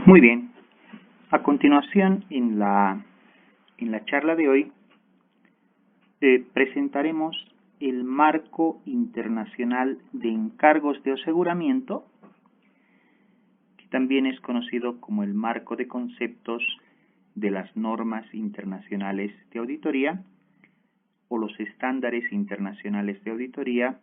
Muy bien. A continuación, en la charla de hoy, presentaremos el Marco Internacional de Encargos de Aseguramiento, que también es conocido como el Marco de Conceptos de las Normas Internacionales de Auditoría o los Estándares Internacionales de Auditoría,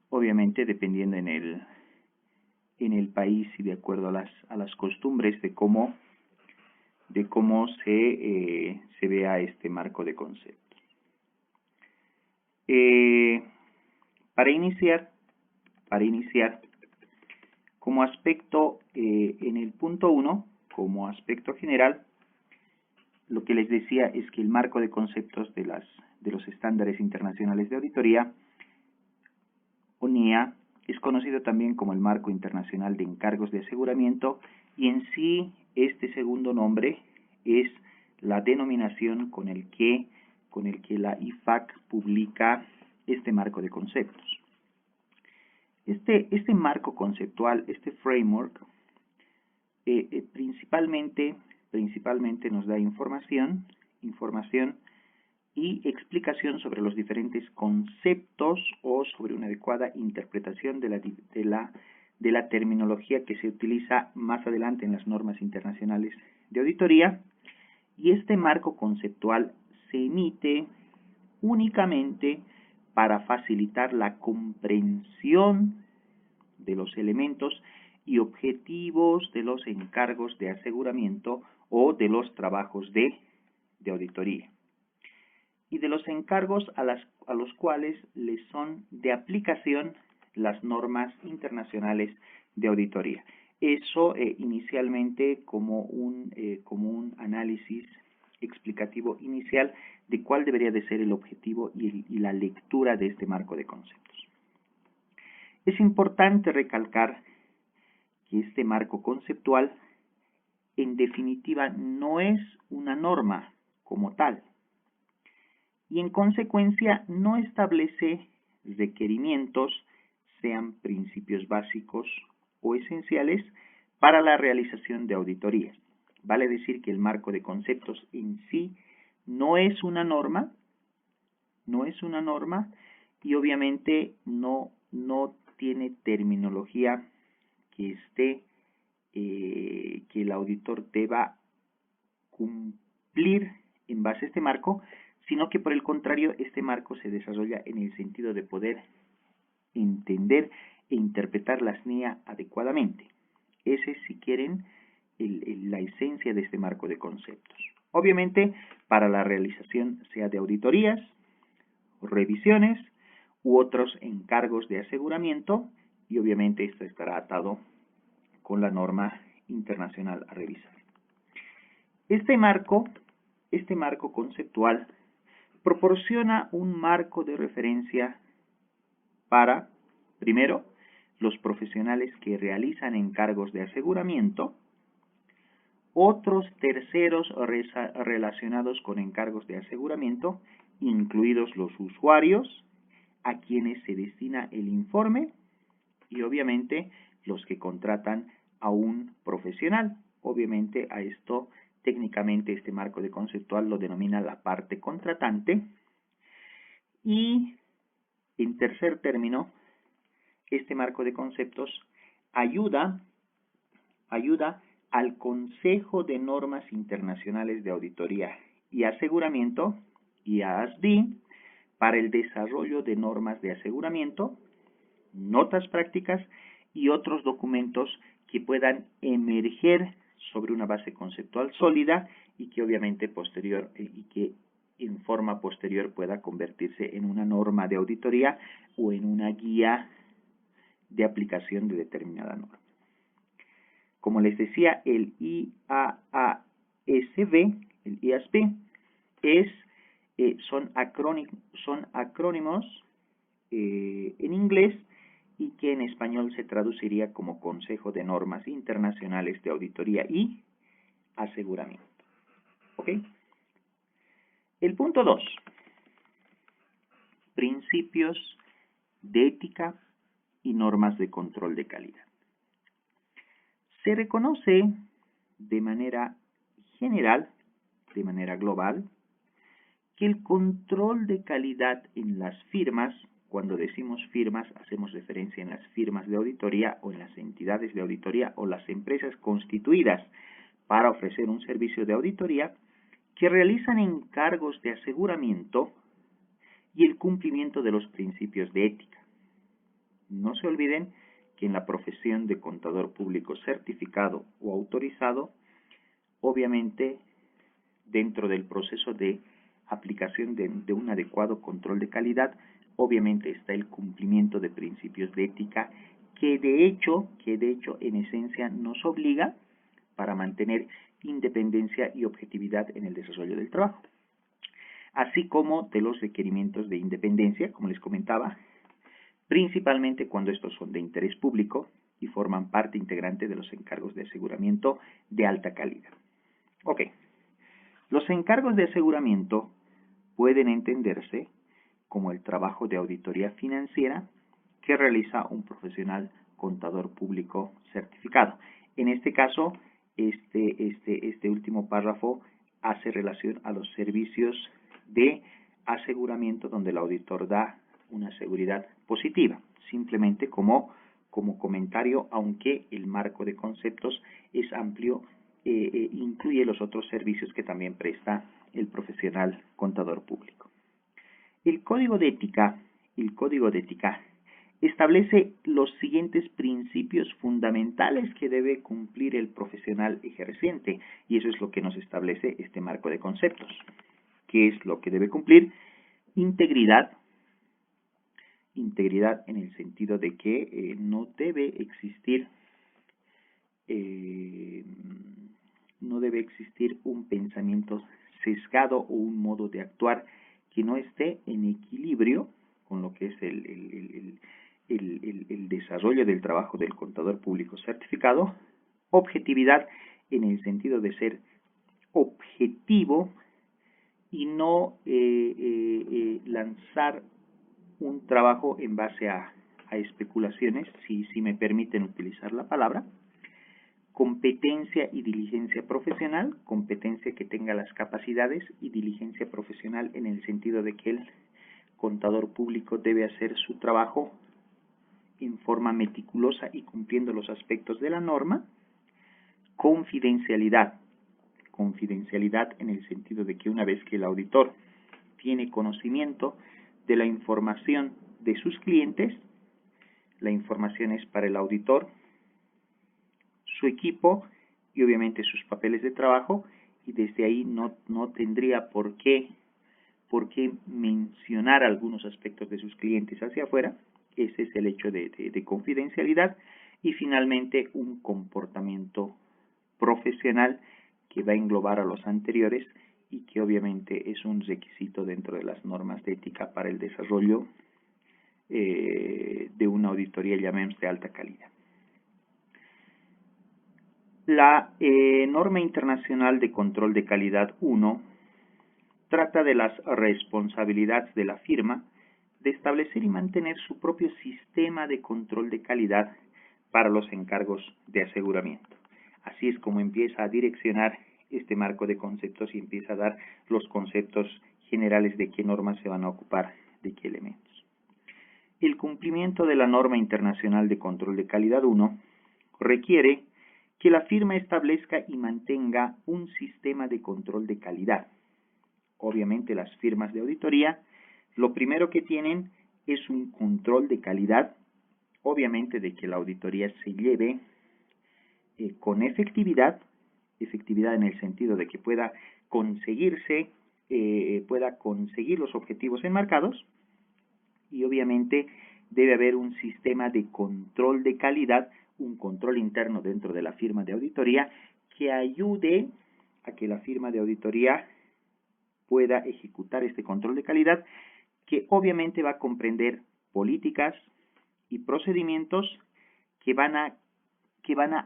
obviamente dependiendo en el país y de acuerdo a las costumbres de cómo se vea este marco de conceptos. Para iniciar, como aspecto, en el punto 1, como aspecto general, lo que les decía es que el marco de conceptos de los estándares internacionales de auditoría, o NIA, es conocido también como el Marco Internacional de Encargos de Aseguramiento, y en sí este segundo nombre es la denominación con el que la IFAC publica este marco de conceptos. Este marco conceptual, este framework, principalmente nos da información y explicación sobre los diferentes conceptos o sobre una adecuada interpretación de la terminología que se utiliza más adelante en las normas internacionales de auditoría. Y este marco conceptual se emite únicamente para facilitar la comprensión de los elementos y objetivos de los encargos de aseguramiento o de los trabajos de auditoría, y de los encargos a los cuales les son de aplicación las normas internacionales de auditoría. Eso inicialmente como un análisis explicativo inicial de cuál debería de ser el objetivo y la lectura de este marco de conceptos. Es importante recalcar que este marco conceptual en definitiva no es una norma como tal, y en consecuencia no establece requerimientos, sean principios básicos o esenciales, para la realización de auditorías. Vale decir que el marco de conceptos en sí no es una norma, y obviamente no tiene terminología que el auditor deba cumplir en base a este marco, sino que por el contrario, este marco se desarrolla en el sentido de poder entender e interpretar las NIA adecuadamente. Ese es, si quieren, la esencia de este marco de conceptos. Obviamente, para la realización sea de auditorías, revisiones u otros encargos de aseguramiento, y obviamente esto estará atado con la norma internacional a revisar. Este marco conceptual proporciona un marco de referencia para, primero, los profesionales que realizan encargos de aseguramiento, otros terceros relacionados con encargos de aseguramiento, incluidos los usuarios, a quienes se destina el informe, y obviamente los que contratan a un profesional. Obviamente a esto, técnicamente, este marco de conceptual lo denomina la parte contratante. Y en tercer término, este marco de conceptos ayuda al Consejo de Normas Internacionales de Auditoría y Aseguramiento, IASB, para el desarrollo de normas de aseguramiento, notas prácticas y otros documentos que puedan emerger sobre una base conceptual sólida y que obviamente en forma posterior pueda convertirse en una norma de auditoría o en una guía de aplicación de determinada norma. Como les decía, el IASB son acrónimos en inglés, y que en español se traduciría como Consejo de Normas Internacionales de Auditoría y Aseguramiento. ¿Ok? El punto 2. Principios de ética y normas de control de calidad. Se reconoce de manera general, de manera global, que el control de calidad en las firmas, cuando decimos firmas, hacemos referencia en las firmas de auditoría o en las entidades de auditoría o las empresas constituidas para ofrecer un servicio de auditoría, que realizan encargos de aseguramiento y el cumplimiento de los principios de ética. No se olviden que en la profesión de contador público certificado o autorizado, obviamente, dentro del proceso de aplicación de un adecuado control de calidad, obviamente está el cumplimiento de principios de ética que de hecho en esencia nos obliga para mantener independencia y objetividad en el desarrollo del trabajo, así como de los requerimientos de independencia, como les comentaba, principalmente cuando estos son de interés público y forman parte integrante de los encargos de aseguramiento de alta calidad. Ok, los encargos de aseguramiento pueden entenderse como el trabajo de auditoría financiera que realiza un profesional contador público certificado. En este caso, este último párrafo hace relación a los servicios de aseguramiento donde el auditor da una seguridad positiva, simplemente como comentario, aunque el marco de conceptos es amplio, incluye los otros servicios que también presta el profesional contador público. El código de ética establece los siguientes principios fundamentales que debe cumplir el profesional ejerciente, y eso es lo que nos establece este marco de conceptos. ¿Qué es lo que debe cumplir? Integridad en el sentido de que no debe existir un pensamiento sesgado o un modo de actuar que no esté en equilibrio con lo que es el desarrollo del trabajo del contador público certificado. Objetividad en el sentido de ser objetivo y no lanzar un trabajo en base a especulaciones, si me permiten utilizar la palabra. Competencia y diligencia profesional, competencia que tenga las capacidades y diligencia profesional en el sentido de que el contador público debe hacer su trabajo en forma meticulosa y cumpliendo los aspectos de la norma. Confidencialidad en el sentido de que una vez que el auditor tiene conocimiento de la información de sus clientes, la información es para el auditor, su equipo y obviamente sus papeles de trabajo, y desde ahí no tendría por qué mencionar algunos aspectos de sus clientes hacia afuera. Ese es el hecho de confidencialidad. Y finalmente un comportamiento profesional que va a englobar a los anteriores y que obviamente es un requisito dentro de las normas de ética para el desarrollo de una auditoría, llamemos, de alta calidad. La norma internacional de control de calidad 1 trata de las responsabilidades de la firma de establecer y mantener su propio sistema de control de calidad para los encargos de aseguramiento. Así es como empieza a direccionar este marco de conceptos y empieza a dar los conceptos generales de qué normas se van a ocupar de qué elementos. El cumplimiento de la norma internacional de control de calidad 1 requiere que la firma establezca y mantenga un sistema de control de calidad. Obviamente las firmas de auditoría, lo primero que tienen es un control de calidad, obviamente de que la auditoría se lleve con efectividad en el sentido de que pueda conseguir los objetivos enmarcados, y obviamente debe haber un sistema de control de calidad, un control interno dentro de la firma de auditoría que ayude a que la firma de auditoría pueda ejecutar este control de calidad, que obviamente va a comprender políticas y procedimientos que van a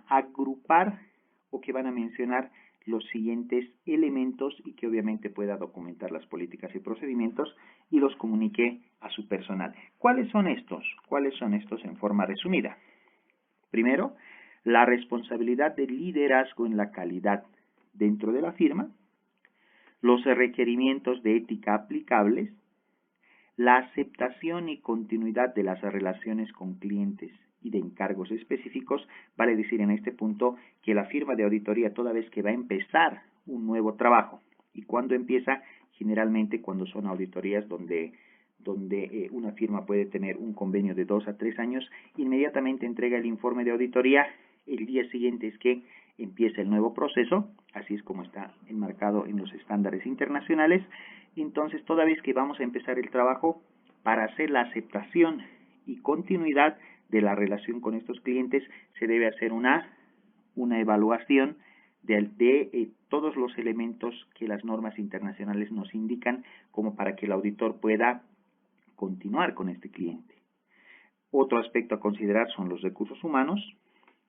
agrupar o que van a mencionar los siguientes elementos y que obviamente pueda documentar las políticas y procedimientos y los comunique a su personal. ¿Cuáles son estos? En forma resumida. Primero, la responsabilidad de liderazgo en la calidad dentro de la firma, los requerimientos de ética aplicables, la aceptación y continuidad de las relaciones con clientes y de encargos específicos. Vale decir en este punto que la firma de auditoría, toda vez que va a empezar un nuevo trabajo, y cuando empieza, generalmente cuando son auditorías donde una firma puede tener un convenio de 2 a 3 años, inmediatamente entrega el informe de auditoría. El día siguiente es que empieza el nuevo proceso, así es como está enmarcado en los estándares internacionales. Entonces, toda vez que vamos a empezar el trabajo, para hacer la aceptación y continuidad de la relación con estos clientes, se debe hacer una evaluación de todos los elementos que las normas internacionales nos indican como para que el auditor pueda continuar con este cliente. Otro aspecto a considerar son los recursos humanos,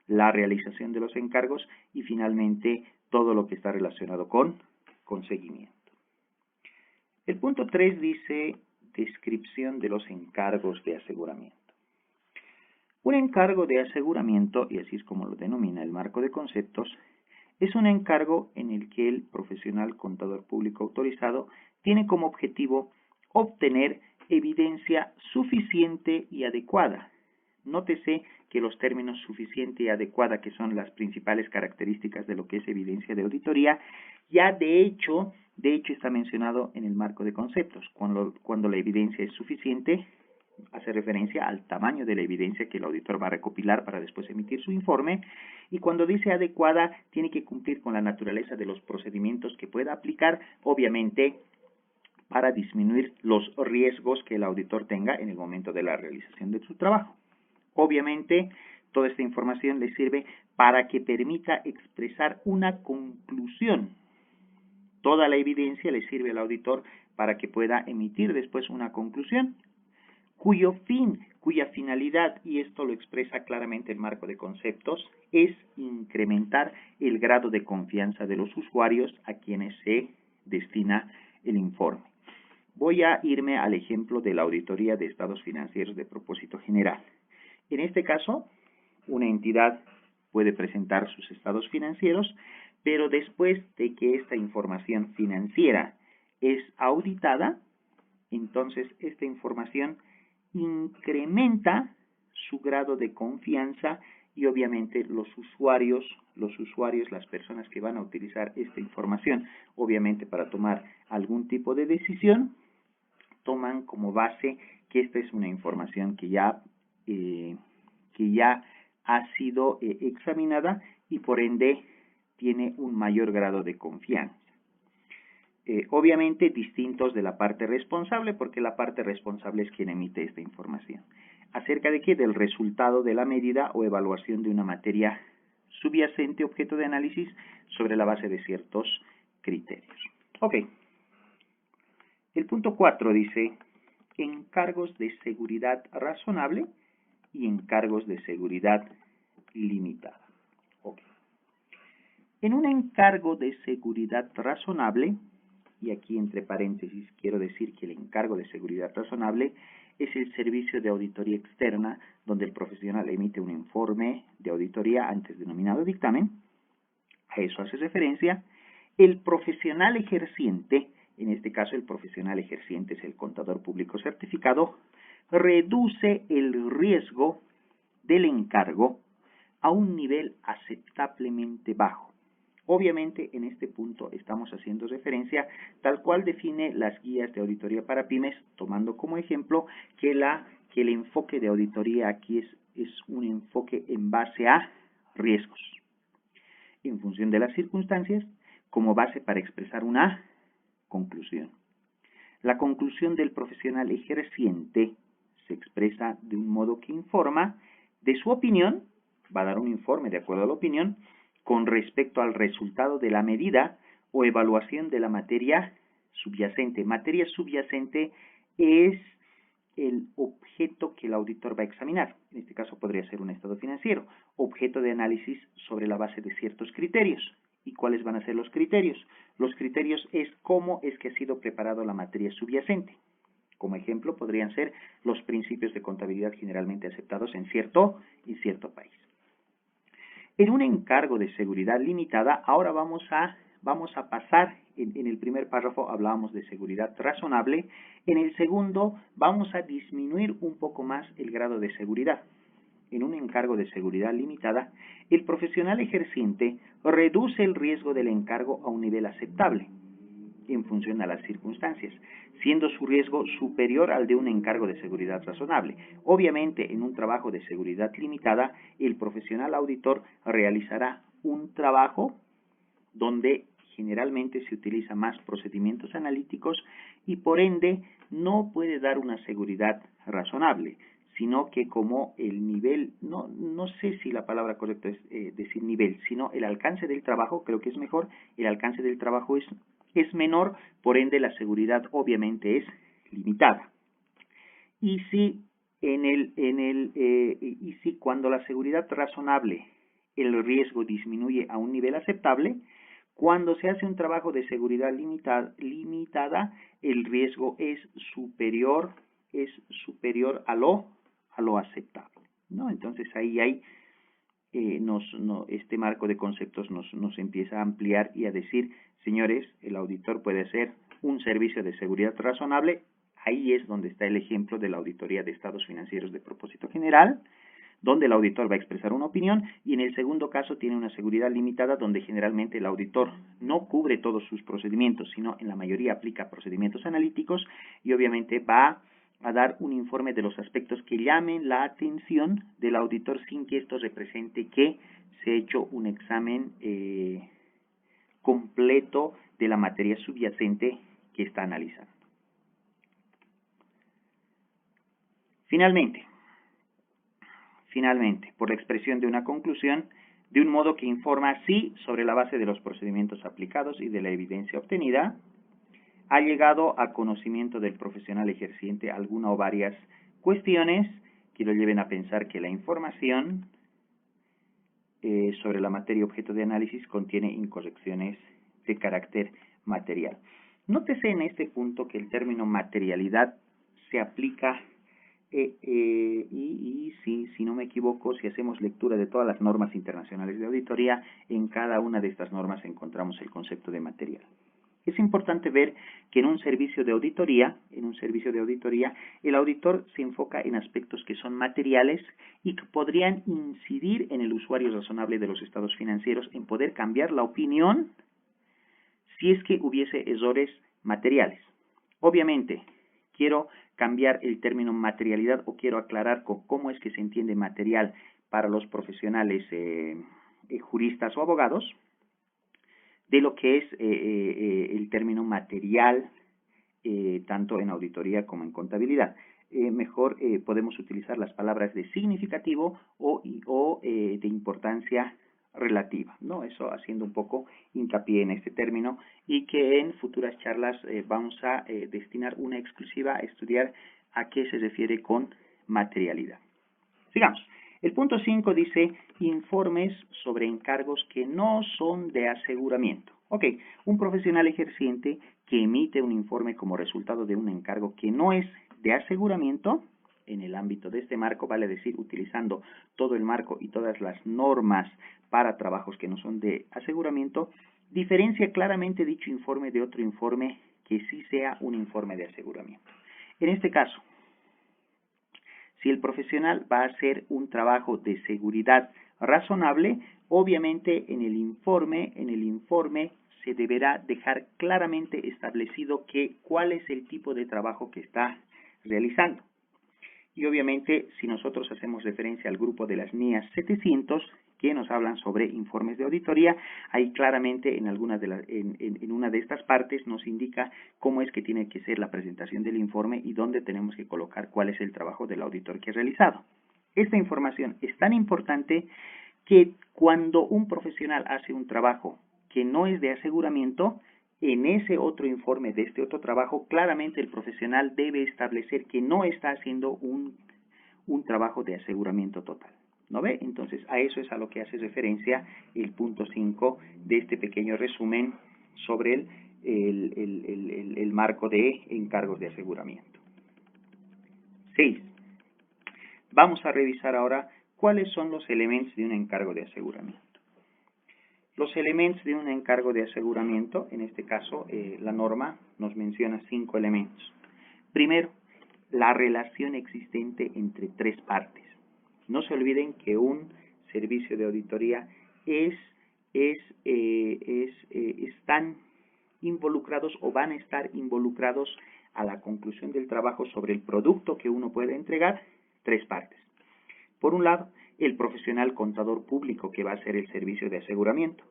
la realización de los encargos y finalmente todo lo que está relacionado con seguimiento. El punto 3 dice descripción de los encargos de aseguramiento. Un encargo de aseguramiento, y así es como lo denomina el marco de conceptos, es un encargo en el que el profesional contador público autorizado tiene como objetivo obtener evidencia suficiente y adecuada. Nótese que los términos suficiente y adecuada, que son las principales características de lo que es evidencia de auditoría, ya de hecho está mencionado en el marco de conceptos. Cuando la evidencia es suficiente, hace referencia al tamaño de la evidencia que el auditor va a recopilar para después emitir su informe, y cuando dice adecuada, tiene que cumplir con la naturaleza de los procedimientos que pueda aplicar, obviamente para disminuir los riesgos que el auditor tenga en el momento de la realización de su trabajo. Obviamente, toda esta información le sirve para que permita expresar una conclusión. Toda la evidencia le sirve al auditor para que pueda emitir después una conclusión, cuya finalidad, y esto lo expresa claramente el marco de conceptos, es incrementar el grado de confianza de los usuarios a quienes se destina el informe. Voy a irme al ejemplo de la auditoría de estados financieros de propósito general. En este caso, una entidad puede presentar sus estados financieros, pero después de que esta información financiera es auditada, entonces esta información incrementa su grado de confianza y obviamente los usuarios, las personas que van a utilizar esta información, obviamente para tomar algún tipo de decisión, toman como base que esta es una información que ya ha sido examinada y por ende tiene un mayor grado de confianza. Obviamente distintos de la parte responsable, porque la parte responsable es quien emite esta información. ¿Acerca de qué? Del resultado de la medida o evaluación de una materia subyacente objeto de análisis sobre la base de ciertos criterios. Ok. El punto 4 dice encargos de seguridad razonable y encargos de seguridad limitada. Okay. En un encargo de seguridad razonable, y aquí entre paréntesis quiero decir que el encargo de seguridad razonable es el servicio de auditoría externa donde el profesional emite un informe de auditoría antes denominado dictamen. A eso hace referencia. El profesional ejerciente, en este caso el profesional ejerciente es el contador público certificado, reduce el riesgo del encargo a un nivel aceptablemente bajo. Obviamente, en este punto estamos haciendo referencia tal cual define las guías de auditoría para pymes, tomando como ejemplo que el enfoque de auditoría aquí es un enfoque en base a riesgos, en función de las circunstancias, como base para expresar una conclusión. La conclusión del profesional ejerciente se expresa de un modo que informa de su opinión, va a dar un informe de acuerdo a la opinión, con respecto al resultado de la medida o evaluación de la materia subyacente. Materia subyacente es el objeto que el auditor va a examinar. En este caso podría ser un estado financiero, objeto de análisis sobre la base de ciertos criterios. ¿Y cuáles van a ser los criterios? Los criterios es cómo es que ha sido preparado la materia subyacente. Como ejemplo, podrían ser los principios de contabilidad generalmente aceptados en cierto país. En un encargo de seguridad limitada, ahora vamos a pasar, en el primer párrafo hablábamos de seguridad razonable, en el segundo vamos a disminuir un poco más el grado de seguridad. En un encargo de seguridad limitada, el profesional ejerciente reduce el riesgo del encargo a un nivel aceptable en función a las circunstancias, siendo su riesgo superior al de un encargo de seguridad razonable. Obviamente, en un trabajo de seguridad limitada, el profesional auditor realizará un trabajo donde generalmente se utiliza más procedimientos analíticos y por ende no puede dar una seguridad razonable, sino que como el nivel, no sé si la palabra correcta es decir nivel, sino el alcance del trabajo, creo que es mejor, el alcance del trabajo es menor, por ende la seguridad obviamente es limitada. Y si cuando la seguridad razonable el riesgo disminuye a un nivel aceptable, cuando se hace un trabajo de seguridad limitada, el riesgo es superior a lo aceptable, ¿no? Entonces ahí hay este marco de conceptos nos empieza a ampliar y a decir, señores, el auditor puede hacer un servicio de seguridad razonable. Ahí es donde está el ejemplo de la auditoría de estados financieros de propósito general, donde el auditor va a expresar una opinión, y en el segundo caso tiene una seguridad limitada, donde generalmente el auditor no cubre todos sus procedimientos, sino en la mayoría aplica procedimientos analíticos y obviamente va a dar un informe de los aspectos que llamen la atención del auditor sin que esto represente que se ha hecho un examen completo de la materia subyacente que está analizando. Finalmente, por la expresión de una conclusión, de un modo que informa sí sobre la base de los procedimientos aplicados y de la evidencia obtenida, ha llegado a conocimiento del profesional ejerciente alguna o varias cuestiones que lo lleven a pensar que la información sobre la materia objeto de análisis contiene incorrecciones de carácter material. Nótese en este punto que el término materialidad se aplica y si no me equivoco, si hacemos lectura de todas las normas internacionales de auditoría, en cada una de estas normas encontramos el concepto de material. Es importante ver que en un servicio de auditoría, el auditor se enfoca en aspectos que son materiales y que podrían incidir en el usuario razonable de los estados financieros en poder cambiar la opinión si es que hubiese errores materiales. Obviamente, quiero cambiar el término materialidad o quiero aclarar cómo es que se entiende material para los profesionales juristas o abogados, de lo que es el término material, tanto en auditoría como en contabilidad. Mejor podemos utilizar las palabras de significativo o de importancia relativa, ¿no? Eso haciendo un poco hincapié en este término y que en futuras charlas vamos a destinar una exclusiva a estudiar a qué se refiere con materialidad. Sigamos. El punto 5 dice informes sobre encargos que no son de aseguramiento. Ok, un profesional ejerciente que emite un informe como resultado de un encargo que no es de aseguramiento, en el ámbito de este marco, vale decir, utilizando todo el marco y todas las normas para trabajos que no son de aseguramiento, diferencia claramente dicho informe de otro informe que sí sea un informe de aseguramiento. En este caso, si el profesional va a hacer un trabajo de seguridad razonable, obviamente en el informe se deberá dejar claramente establecido cuál es el tipo de trabajo que está realizando. Y obviamente, si nosotros hacemos referencia al grupo de las NIAS 700, que nos hablan sobre informes de auditoría, ahí claramente en una de estas partes nos indica cómo es que tiene que ser la presentación del informe y dónde tenemos que colocar cuál es el trabajo del auditor que ha realizado. Esta información es tan importante que cuando un profesional hace un trabajo que no es de aseguramiento, en ese otro informe de este otro trabajo, claramente el profesional debe establecer que no está haciendo un trabajo de aseguramiento total. ¿No ve? Entonces, a eso es a lo que hace referencia el punto 5 de este pequeño resumen sobre el marco de encargos de aseguramiento. 6. Vamos a revisar ahora cuáles son los elementos de un encargo de aseguramiento. Los elementos de un encargo de aseguramiento, en este caso la norma nos menciona 5 elementos. Primero, la relación existente entre tres partes. No se olviden que un servicio de auditoría están involucrados o van a estar involucrados a la conclusión del trabajo sobre el producto que uno puede entregar, tres partes. Por un lado, el profesional contador público que va a hacer el servicio de aseguramiento,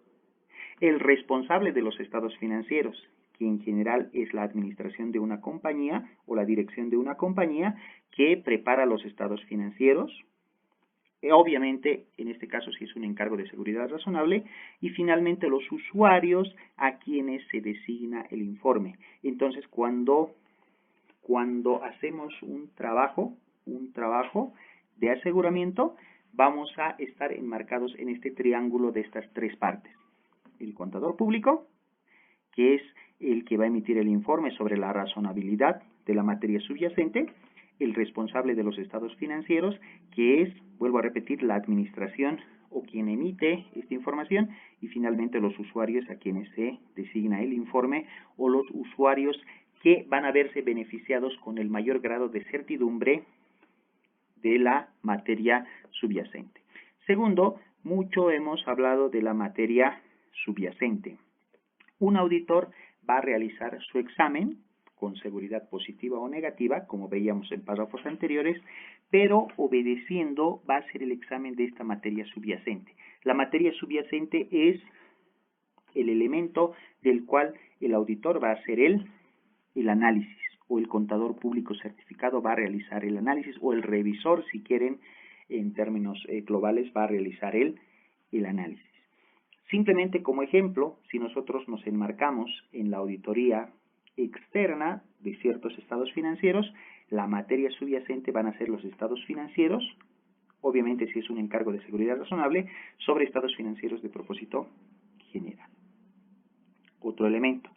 el responsable de los estados financieros, que en general es la administración de una compañía o la dirección de una compañía que prepara los estados financieros, obviamente, en este caso sí es un encargo de seguridad razonable, y finalmente los usuarios a quienes se designa el informe. Entonces, cuando hacemos un trabajo de aseguramiento, vamos a estar enmarcados en este triángulo de estas tres partes. El contador público, que es el que va a emitir el informe sobre la razonabilidad de la materia subyacente, el responsable de los estados financieros, que es, vuelvo a repetir, la administración o quien emite esta información, y finalmente los usuarios a quienes se designa el informe o los usuarios que van a verse beneficiados con el mayor grado de certidumbre de la materia subyacente. Segundo, mucho hemos hablado de la materia subyacente. Un auditor va a realizar su examen con seguridad positiva o negativa, como veíamos en párrafos anteriores, pero obedeciendo va a hacer el examen de esta materia subyacente. La materia subyacente es el elemento del cual el auditor va a hacer el análisis, o el contador público certificado va a realizar el análisis, o el revisor, si quieren, en términos globales, va a realizar el análisis. Simplemente como ejemplo, si nosotros nos enmarcamos en la auditoría externa de ciertos estados financieros, la materia subyacente van a ser los estados financieros, obviamente si es un encargo de seguridad razonable, sobre estados financieros de propósito general. Otro elemento,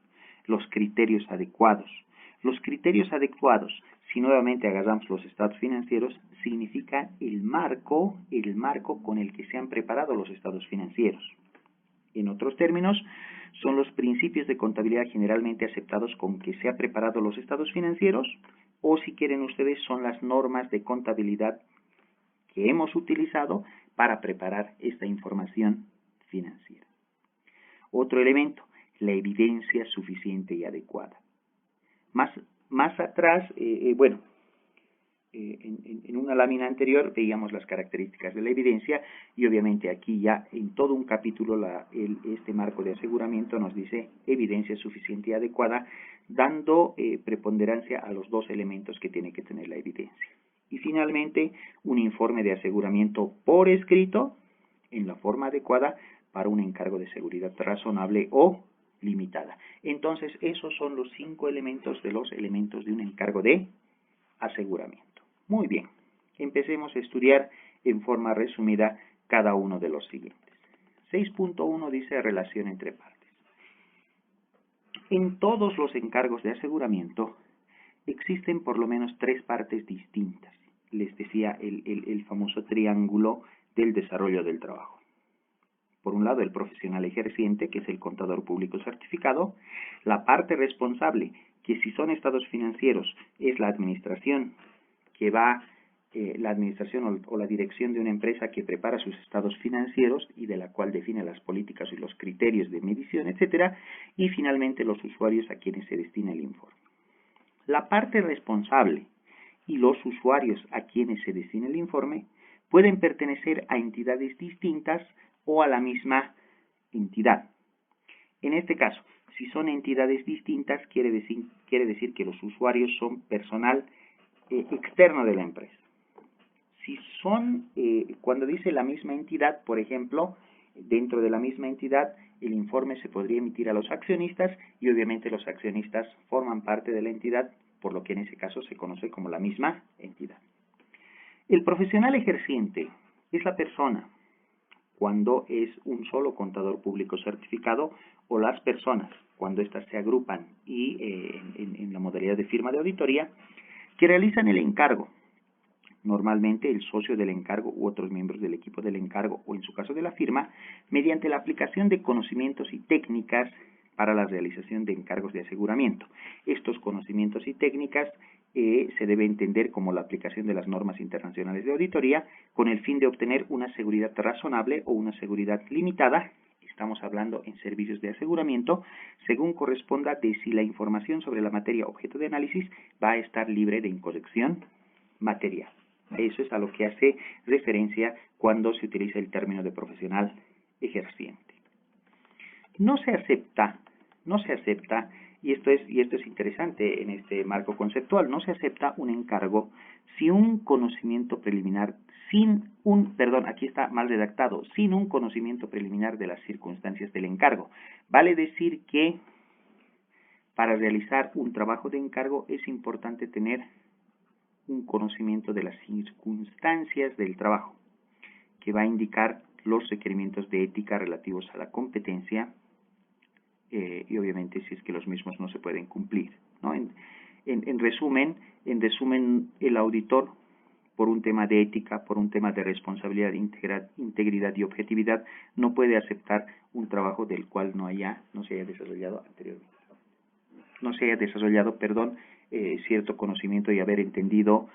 los criterios adecuados. Los criterios adecuados, si nuevamente agarramos los estados financieros, significa el marco con el que se han preparado los estados financieros. En otros términos, son los principios de contabilidad generalmente aceptados con que se han preparado los estados financieros, o si quieren ustedes, son las normas de contabilidad que hemos utilizado para preparar esta información financiera. Otro elemento, la evidencia suficiente y adecuada. Más atrás, en una lámina anterior veíamos las características de la evidencia, y obviamente aquí ya en todo un capítulo este marco de aseguramiento nos dice evidencia suficiente y adecuada, dando preponderancia a los dos elementos que tiene que tener la evidencia. Y finalmente, un informe de aseguramiento por escrito en la forma adecuada para un encargo de seguridad razonable o limitada. Entonces, esos son los 5 elementos de los elementos de un encargo de aseguramiento. Muy bien, empecemos a estudiar en forma resumida cada uno de los siguientes. 6.1 dice relación entre partes. En todos los encargos de aseguramiento existen por lo menos 3 partes distintas. Les decía el famoso triángulo del desarrollo del trabajo. Por un lado, el profesional ejerciente, que es el contador público certificado, la parte responsable, que si son estados financieros, es la administración, que va, la administración o la dirección de una empresa que prepara sus estados financieros y de la cual define las políticas y los criterios de medición, etcétera, y finalmente los usuarios a quienes se destina el informe. La parte responsable y los usuarios a quienes se destina el informe pueden pertenecer a entidades distintas o a la misma entidad. En este caso, si son entidades distintas, quiere decir que los usuarios son personal externo de la empresa. Si son, cuando dice la misma entidad, por ejemplo, dentro de la misma entidad, el informe se podría emitir a los accionistas, y obviamente los accionistas forman parte de la entidad, por lo que en ese caso se conoce como la misma entidad. El profesional ejerciente es la persona cuando es un solo contador público certificado, o las personas cuando éstas se agrupan y en la modalidad de firma de auditoría, que realizan el encargo. Normalmente el socio del encargo u otros miembros del equipo del encargo o en su caso de la firma, mediante la aplicación de conocimientos y técnicas para la realización de encargos de aseguramiento. Estos conocimientos y técnicas se debe entender como la aplicación de las normas internacionales de auditoría con el fin de obtener una seguridad razonable o una seguridad limitada. Estamos hablando en servicios de aseguramiento, según corresponda de si la información sobre la materia objeto de análisis va a estar libre de incorrección material. Eso es a lo que hace referencia cuando se utiliza el término de profesional ejerciente. No se acepta, y esto es interesante en este marco conceptual, no se acepta un encargo si un conocimiento preliminar aquí está mal redactado, sin un conocimiento preliminar de las circunstancias del encargo. Vale decir que para realizar un trabajo de encargo es importante tener un conocimiento de las circunstancias del trabajo, que va a indicar los requerimientos de ética relativos a la competencia y obviamente si es que los mismos no se pueden cumplir, ¿no? En resumen, el auditor, por un tema de ética, por un tema de responsabilidad, integridad y objetividad, no puede aceptar un trabajo del cual no se haya desarrollado anteriormente. Cierto conocimiento y haber entendido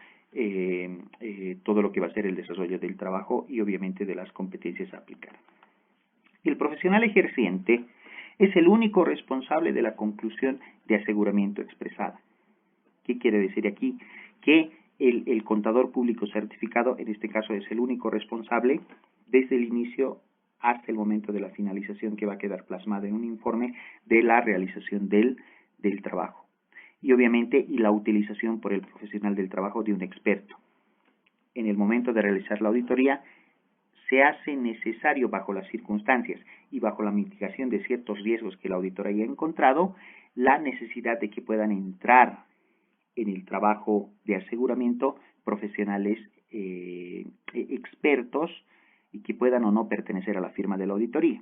todo lo que va a ser el desarrollo del trabajo y obviamente de las competencias a aplicar. El profesional ejerciente es el único responsable de la conclusión de aseguramiento expresada. ¿Qué quiere decir aquí? Que el contador público certificado, en este caso, es el único responsable desde el inicio hasta el momento de la finalización, que va a quedar plasmada en un informe de la realización del trabajo. Y obviamente, la utilización por el profesional del trabajo de un experto. En el momento de realizar la auditoría, se hace necesario, bajo las circunstancias y bajo la mitigación de ciertos riesgos que el auditor haya encontrado, la necesidad de que puedan entrar en el trabajo de aseguramiento profesionales expertos y que puedan o no pertenecer a la firma de la auditoría.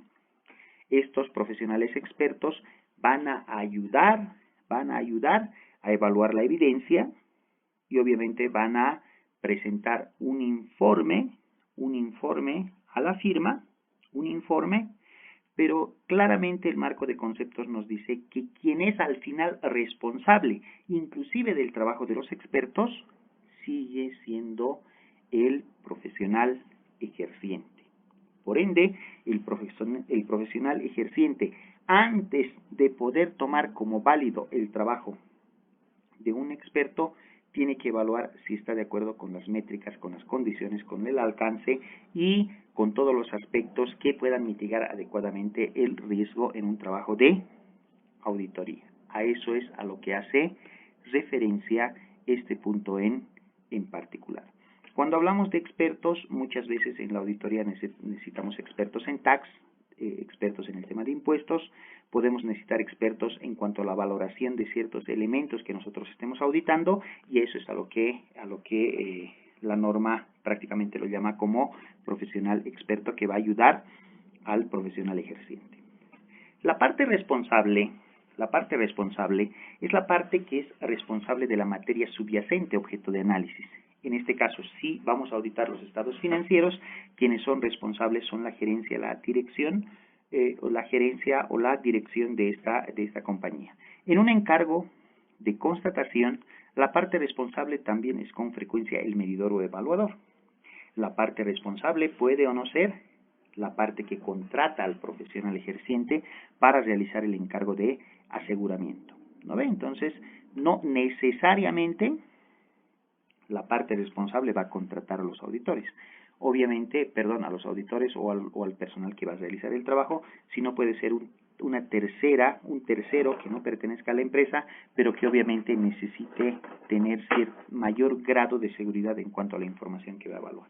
Estos profesionales expertos van a ayudar a evaluar la evidencia y obviamente van a presentar un informe a la firma, pero claramente el marco de conceptos nos dice que quien es al final responsable, inclusive del trabajo de los expertos, sigue siendo el profesional ejerciente. Por ende, el profesional ejerciente, antes de poder tomar como válido el trabajo de un experto, tiene que evaluar si está de acuerdo con las métricas, con las condiciones, con el alcance y con todos los aspectos que puedan mitigar adecuadamente el riesgo en un trabajo de auditoría. A eso es a lo que hace referencia este punto en particular. Cuando hablamos de expertos, muchas veces en la auditoría necesitamos expertos en tax, expertos en el tema de impuestos, podemos necesitar expertos en cuanto a la valoración de ciertos elementos que nosotros estemos auditando, y eso es a lo que la norma prácticamente lo llama como profesional experto, que va a ayudar al profesional ejerciente. La parte responsable es la parte que es responsable de la materia subyacente objeto de análisis. En este caso, si vamos a auditar los estados financieros, quienes son responsables son la gerencia, la dirección, o la dirección de esta compañía. En un encargo de constatación, la parte responsable también es con frecuencia el medidor o evaluador. La parte responsable puede o no ser la parte que contrata al profesional ejerciente para realizar el encargo de aseguramiento. ¿No ve? Entonces, no necesariamente la parte responsable va a contratar a los auditores. Obviamente, a los auditores o al personal que va a realizar el trabajo, sino puede ser un tercero que no pertenezca a la empresa, pero que obviamente necesite tener mayor grado de seguridad en cuanto a la información que va a evaluar.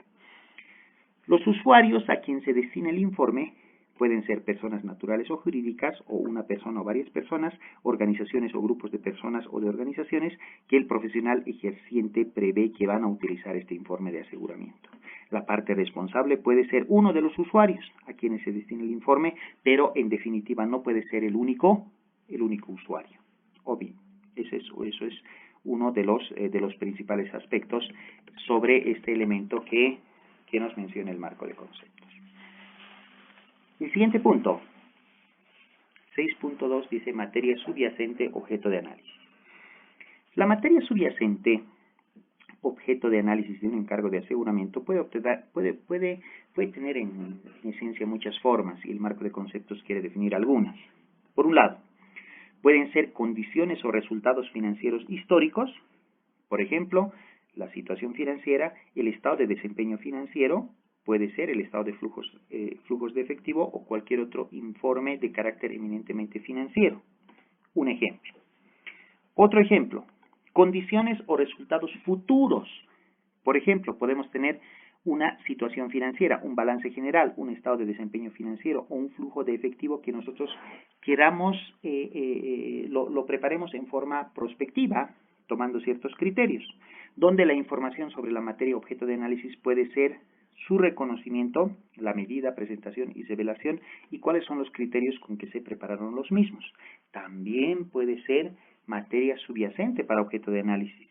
Los usuarios a quien se destina el informe pueden ser personas naturales o jurídicas, o una persona o varias personas, organizaciones o grupos de personas o de organizaciones que el profesional ejerciente prevé que van a utilizar este informe de aseguramiento. La parte responsable puede ser uno de los usuarios a quienes se destina el informe, pero en definitiva no puede ser el único usuario. O bien, eso es uno de los principales aspectos sobre este elemento que nos menciona el marco de conceptos. El siguiente punto, 6.2, dice materia subyacente, objeto de análisis. La materia subyacente, objeto de análisis de un encargo de aseguramiento, puede tener en esencia muchas formas y el marco de conceptos quiere definir algunas. Por un lado, pueden ser condiciones o resultados financieros históricos, por ejemplo, la situación financiera, el estado de desempeño financiero, puede ser el estado de flujos de efectivo o cualquier otro informe de carácter eminentemente financiero. Un ejemplo. Otro ejemplo, condiciones o resultados futuros. Por ejemplo, podemos tener una situación financiera, un balance general, un estado de desempeño financiero o un flujo de efectivo que nosotros queramos, lo preparemos en forma prospectiva, tomando ciertos criterios, donde la información sobre la materia objeto de análisis puede ser su reconocimiento, la medida, presentación y revelación y cuáles son los criterios con que se prepararon los mismos. También puede ser materia subyacente para objeto de análisis.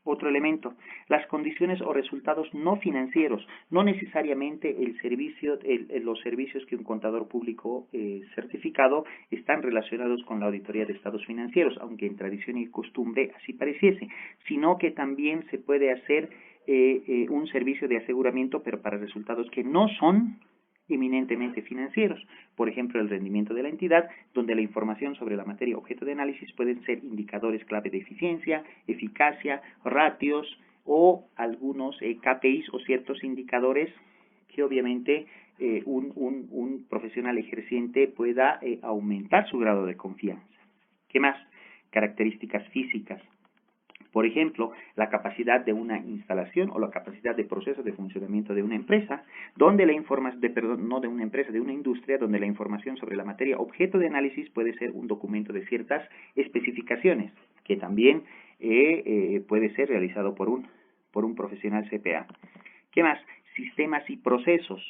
Otro elemento, las condiciones o resultados no financieros, no necesariamente los servicios que un contador público certificado están relacionados con la auditoría de estados financieros, aunque en tradición y costumbre así pareciese, sino que también se puede hacer un servicio de aseguramiento, pero para resultados que no son eminentemente financieros. Por ejemplo, el rendimiento de la entidad, donde la información sobre la materia objeto de análisis pueden ser indicadores clave de eficiencia, eficacia, ratios o algunos KPIs o ciertos indicadores que obviamente un profesional ejerciente pueda aumentar su grado de confianza. ¿Qué más? Características físicas. Por ejemplo, la capacidad de una instalación o la capacidad de proceso de funcionamiento de una empresa, donde la información, no de una empresa, de una industria, donde la información sobre la materia objeto de análisis puede ser un documento de ciertas especificaciones, que también puede ser realizado por un profesional CPA. ¿Qué más? Sistemas y procesos.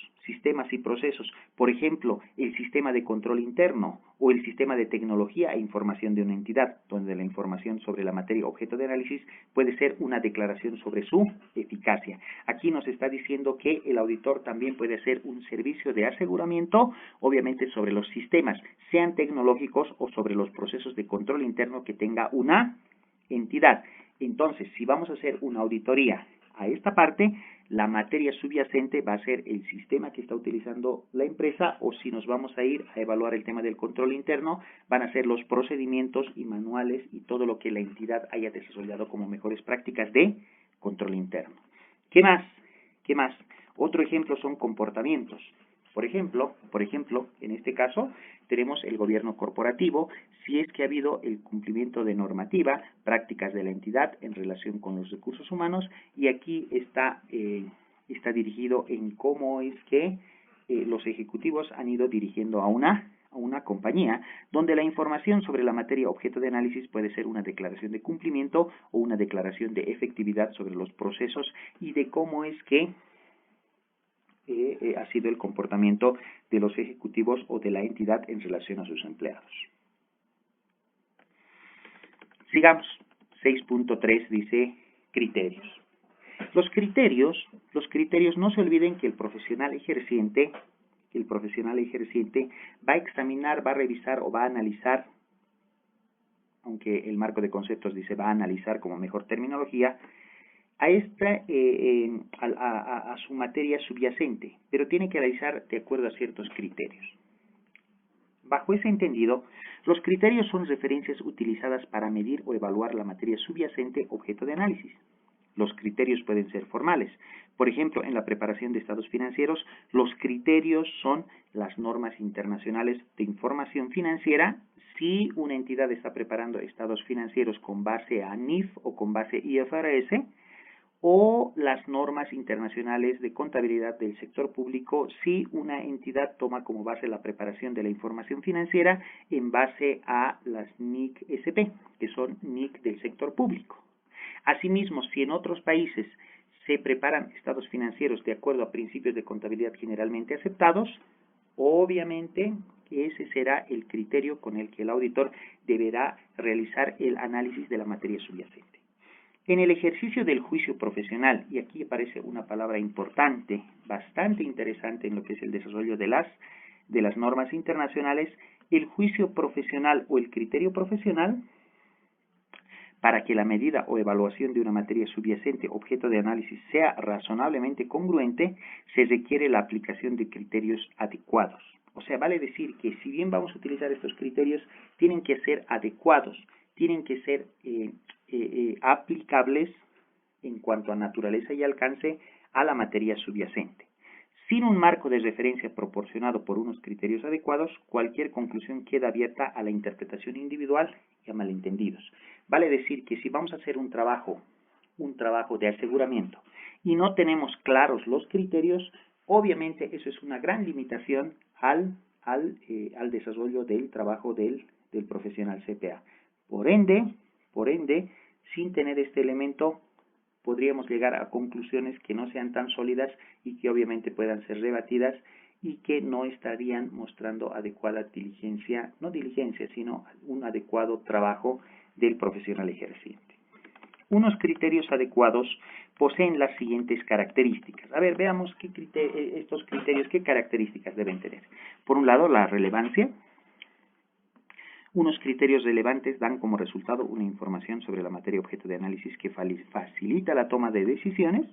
Por ejemplo, el sistema de control interno o el sistema de tecnología e información de una entidad, donde la información sobre la materia objeto de análisis puede ser una declaración sobre su eficacia. Aquí nos está diciendo que el auditor también puede hacer un servicio de aseguramiento, obviamente sobre los sistemas, sean tecnológicos o sobre los procesos de control interno que tenga una entidad. Entonces, si vamos a hacer una auditoría a esta parte, la materia subyacente va a ser el sistema que está utilizando la empresa, o si nos vamos a ir a evaluar el tema del control interno, van a ser los procedimientos y manuales y todo lo que la entidad haya desarrollado como mejores prácticas de control interno. ¿Qué más? Otro ejemplo son comportamientos. Por ejemplo, en este caso, tenemos el gobierno corporativo, si es que ha habido el cumplimiento de normativa, prácticas de la entidad en relación con los recursos humanos, y aquí está dirigido en cómo es que los ejecutivos han ido dirigiendo a una compañía, donde la información sobre la materia objeto de análisis puede ser una declaración de cumplimiento o una declaración de efectividad sobre los procesos y de cómo es que ha sido el comportamiento de los ejecutivos o de la entidad en relación a sus empleados. Sigamos. 6.3 dice criterios. Los criterios, no se olviden que el profesional ejerciente va a examinar, va a revisar o va a analizar, aunque el marco de conceptos dice va a analizar como mejor terminología, a su materia subyacente, pero tiene que analizar de acuerdo a ciertos criterios. Bajo ese entendido, los criterios son referencias utilizadas para medir o evaluar la materia subyacente objeto de análisis. Los criterios pueden ser formales. Por ejemplo, en la preparación de estados financieros, los criterios son las normas internacionales de información financiera. Si una entidad está preparando estados financieros con base a NIF o con base IFRS, o las normas internacionales de contabilidad del sector público si una entidad toma como base la preparación de la información financiera en base a las NIC-SP, que son NIC del sector público. Asimismo, si en otros países se preparan estados financieros de acuerdo a principios de contabilidad generalmente aceptados, obviamente ese será el criterio con el que el auditor deberá realizar el análisis de la materia subyacente. En el ejercicio del juicio profesional, y aquí aparece una palabra importante, bastante interesante en lo que es el desarrollo de las de las normas internacionales, el juicio profesional o el criterio profesional para que la medida o evaluación de una materia subyacente objeto de análisis sea razonablemente congruente, se requiere la aplicación de criterios adecuados. O sea, vale decir que si bien vamos a utilizar estos criterios, tienen que ser adecuados, tienen que ser aplicables en cuanto a naturaleza y alcance a la materia subyacente. Sin un marco de referencia proporcionado por unos criterios adecuados, cualquier conclusión queda abierta a la interpretación individual y a malentendidos. Vale decir que si vamos a hacer un trabajo de aseguramiento y no tenemos claros los criterios, obviamente eso es una gran limitación al desarrollo del trabajo del profesional CPA. Por ende, sin tener este elemento, podríamos llegar a conclusiones que no sean tan sólidas y que obviamente puedan ser rebatidas y que no estarían mostrando adecuada diligencia, no diligencia, sino un adecuado trabajo del profesional ejerciente. Unos criterios adecuados poseen las siguientes características. A ver, veamos estos criterios, qué características deben tener. Por un lado, la relevancia. Unos criterios relevantes dan como resultado una información sobre la materia objeto de análisis que facilita la toma de decisiones.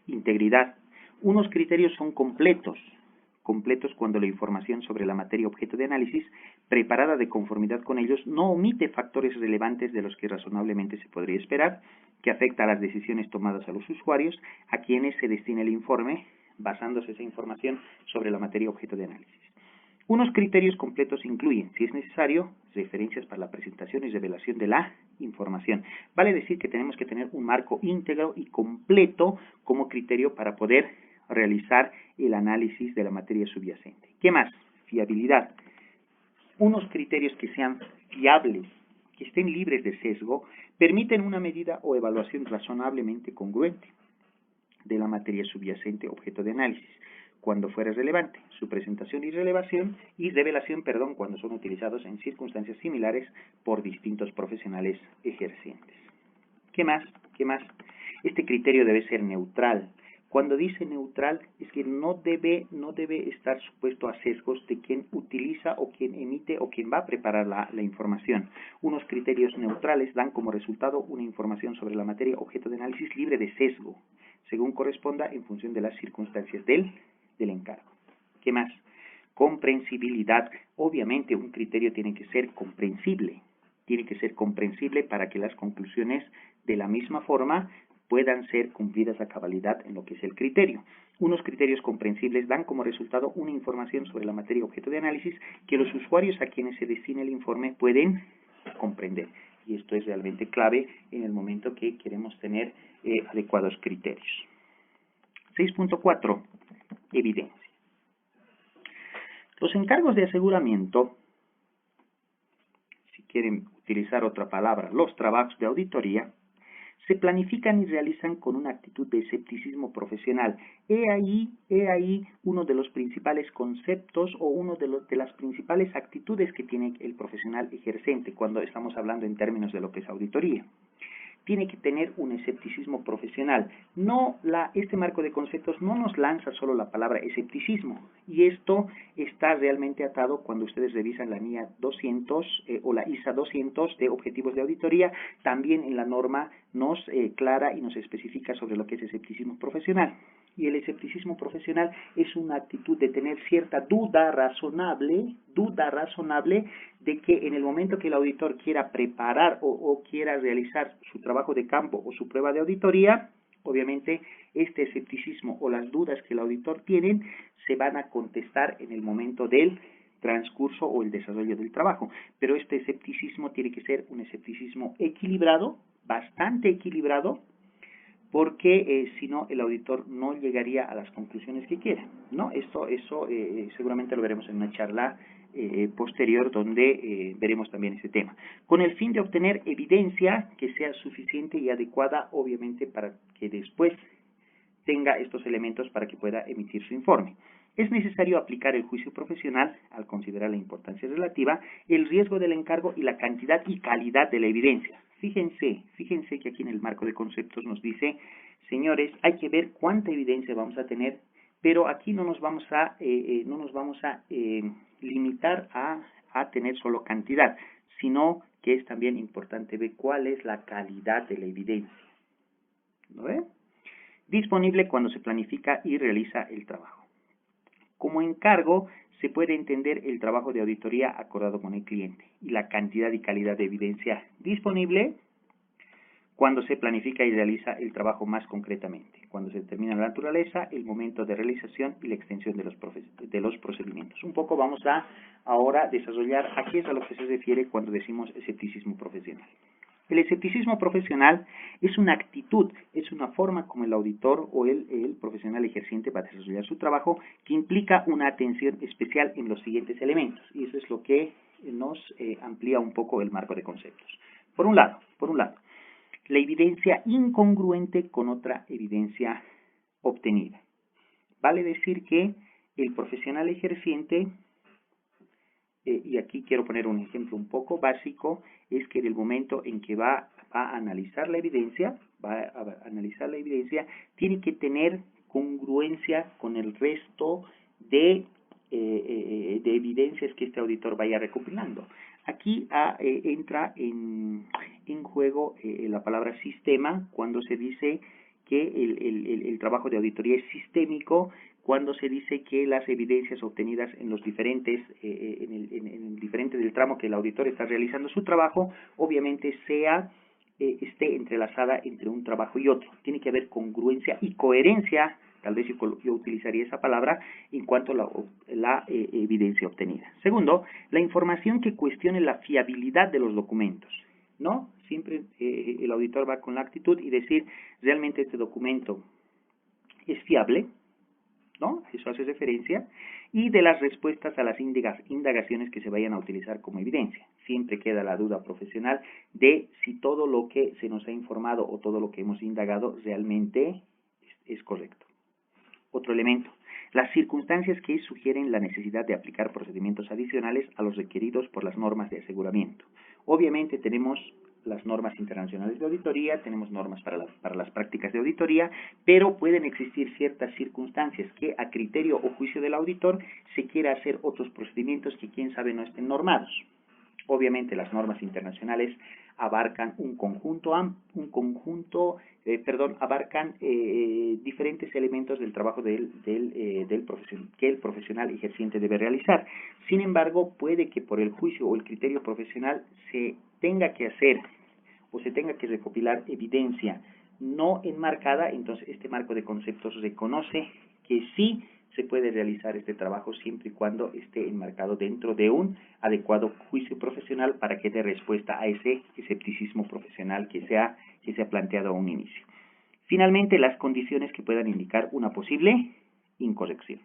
Integridad. Unos criterios son completos cuando la información sobre la materia objeto de análisis, preparada de conformidad con ellos, no omite factores relevantes de los que razonablemente se podría esperar, que afecta a las decisiones tomadas a los usuarios, a quienes se destina el informe, basándose esa información sobre la materia objeto de análisis. Unos criterios completos incluyen, si es necesario, referencias para la presentación y revelación de la información. Vale decir que tenemos que tener un marco íntegro y completo como criterio para poder realizar el análisis de la materia subyacente. ¿Qué más? Fiabilidad. Unos criterios que sean fiables, que estén libres de sesgo, permiten una medida o evaluación razonablemente congruente de la materia subyacente objeto de análisis, cuando fuera relevante, su presentación y revelación cuando son utilizados en circunstancias similares por distintos profesionales ejercientes. ¿Qué más? Este criterio debe ser neutral. Cuando dice neutral, es que no debe estar supuesto a sesgos de quien utiliza o quien emite o quien va a preparar la información. Unos criterios neutrales dan como resultado una información sobre la materia objeto de análisis libre de sesgo, según corresponda en función de las circunstancias del encargo. ¿Qué más? Comprensibilidad. Obviamente un criterio tiene que ser comprensible. Tiene que ser comprensible para que las conclusiones de la misma forma puedan ser cumplidas a cabalidad en lo que es el criterio. Unos criterios comprensibles dan como resultado una información sobre la materia objeto de análisis que los usuarios a quienes se destina el informe pueden comprender. Y esto es realmente clave en el momento que queremos tener adecuados criterios. 6.4. Evidencia. Los encargos de aseguramiento, si quieren utilizar otra palabra, los trabajos de auditoría, se planifican y realizan con una actitud de escepticismo profesional. He ahí uno de los principales conceptos o uno de las principales actitudes que tiene el profesional ejercente cuando estamos hablando en términos de lo que es auditoría. Tiene que tener un escepticismo profesional. Este marco de conceptos no nos lanza solo la palabra escepticismo, y esto está realmente atado cuando ustedes revisan la NIA 200 o la ISA 200 de objetivos de auditoría. También en la norma nos clara y nos especifica sobre lo que es escepticismo profesional. Y el escepticismo profesional es una actitud de tener cierta duda razonable de que en el momento que el auditor quiera preparar o quiera realizar su trabajo de campo o su prueba de auditoría, obviamente este escepticismo o las dudas que el auditor tiene se van a contestar en el momento del transcurso o el desarrollo del trabajo. Pero este escepticismo tiene que ser un escepticismo equilibrado, bastante equilibrado, porque si no el auditor no llegaría a las conclusiones que quiere, ¿no? Eso seguramente lo veremos en una charla posterior donde veremos también ese tema, con el fin de obtener evidencia que sea suficiente y adecuada, obviamente, para que después tenga estos elementos para que pueda emitir su informe. Es necesario aplicar el juicio profesional al considerar la importancia relativa, el riesgo del encargo y la cantidad y calidad de la evidencia. Fíjense que aquí en el marco de conceptos nos dice, señores, hay que ver cuánta evidencia vamos a tener pero aquí no nos vamos a limitar a tener solo cantidad, sino que es también importante ver cuál es la calidad de la evidencia. ¿No ve? Disponible cuando se planifica y realiza el trabajo. Como encargo, se puede entender el trabajo de auditoría acordado con el cliente y la cantidad y calidad de evidencia disponible cuando se planifica y realiza el trabajo más concretamente, cuando se determina la naturaleza, el momento de realización y la extensión de los procedimientos. Un poco vamos a ahora desarrollar a qué es a lo que se refiere cuando decimos escepticismo profesional. El escepticismo profesional es una actitud, es una forma como el auditor o el profesional ejerciente va a desarrollar su trabajo que implica una atención especial en los siguientes elementos. Y eso es lo que nos amplía un poco el marco de conceptos. Por un lado, la evidencia incongruente con otra evidencia obtenida. Vale decir que el profesional ejerciente, y aquí quiero poner un ejemplo un poco básico, es que en el momento en que va a analizar la evidencia, tiene que tener congruencia con el resto de evidencias que este auditor vaya recopilando. Aquí entra en juego la palabra sistema cuando se dice que el trabajo de auditoría es sistémico, cuando se dice que las evidencias obtenidas en los diferentes, en el diferente del tramo que el auditor está realizando su trabajo, obviamente esté entrelazada entre un trabajo y otro. Tiene que haber congruencia y coherencia, tal vez yo utilizaría esa palabra, en cuanto a la evidencia obtenida. Segundo, la información que cuestione la fiabilidad de los documentos, ¿no? Siempre el auditor va con la actitud y decir, realmente este documento es fiable, ¿no? Eso hace referencia, y de las respuestas a las indagaciones que se vayan a utilizar como evidencia. Siempre queda la duda profesional de si todo lo que se nos ha informado o todo lo que hemos indagado realmente es correcto. Otro elemento, las circunstancias que sugieren la necesidad de aplicar procedimientos adicionales a los requeridos por las normas de aseguramiento. Obviamente tenemos las normas internacionales de auditoría, tenemos normas para las prácticas de auditoría, pero pueden existir ciertas circunstancias que a criterio o juicio del auditor se quiera hacer otros procedimientos que quién sabe no estén normados. Obviamente las normas internacionales abarcan abarcan diferentes elementos del trabajo que el profesional ejerciente debe realizar. Sin embargo, puede que por el juicio o el criterio profesional se tenga que hacer o se tenga que recopilar evidencia no enmarcada, entonces este marco de conceptos reconoce que sí se puede realizar este trabajo siempre y cuando esté enmarcado dentro de un adecuado juicio profesional para que dé respuesta a ese escepticismo profesional que se ha planteado a un inicio. Finalmente, las condiciones que puedan indicar una posible incorrección.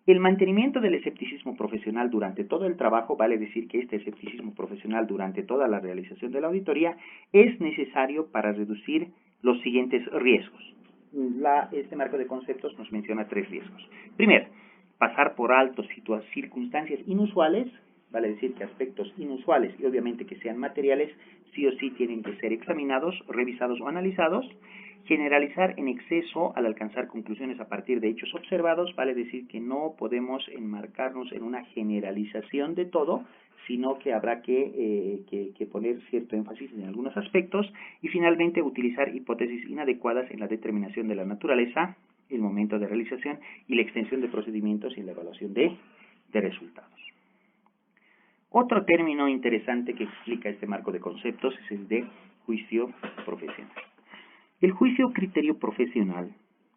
El mantenimiento del escepticismo profesional durante todo el trabajo, vale decir que este escepticismo profesional durante toda la realización de la auditoría es necesario para reducir los siguientes riesgos. Este marco de conceptos nos menciona 3 riesgos. Primero, pasar por alto circunstancias inusuales, vale decir que aspectos inusuales y obviamente que sean materiales, sí o sí tienen que ser examinados, revisados o analizados. Generalizar en exceso al alcanzar conclusiones a partir de hechos observados, vale decir que no podemos enmarcarnos en una generalización de todo, sino que habrá que poner cierto énfasis en algunos aspectos. Y finalmente, utilizar hipótesis inadecuadas en la determinación de la naturaleza, el momento de realización y la extensión de procedimientos y la evaluación de resultados. Otro término interesante que explica este marco de conceptos es el de juicio profesional. El juicio criterio profesional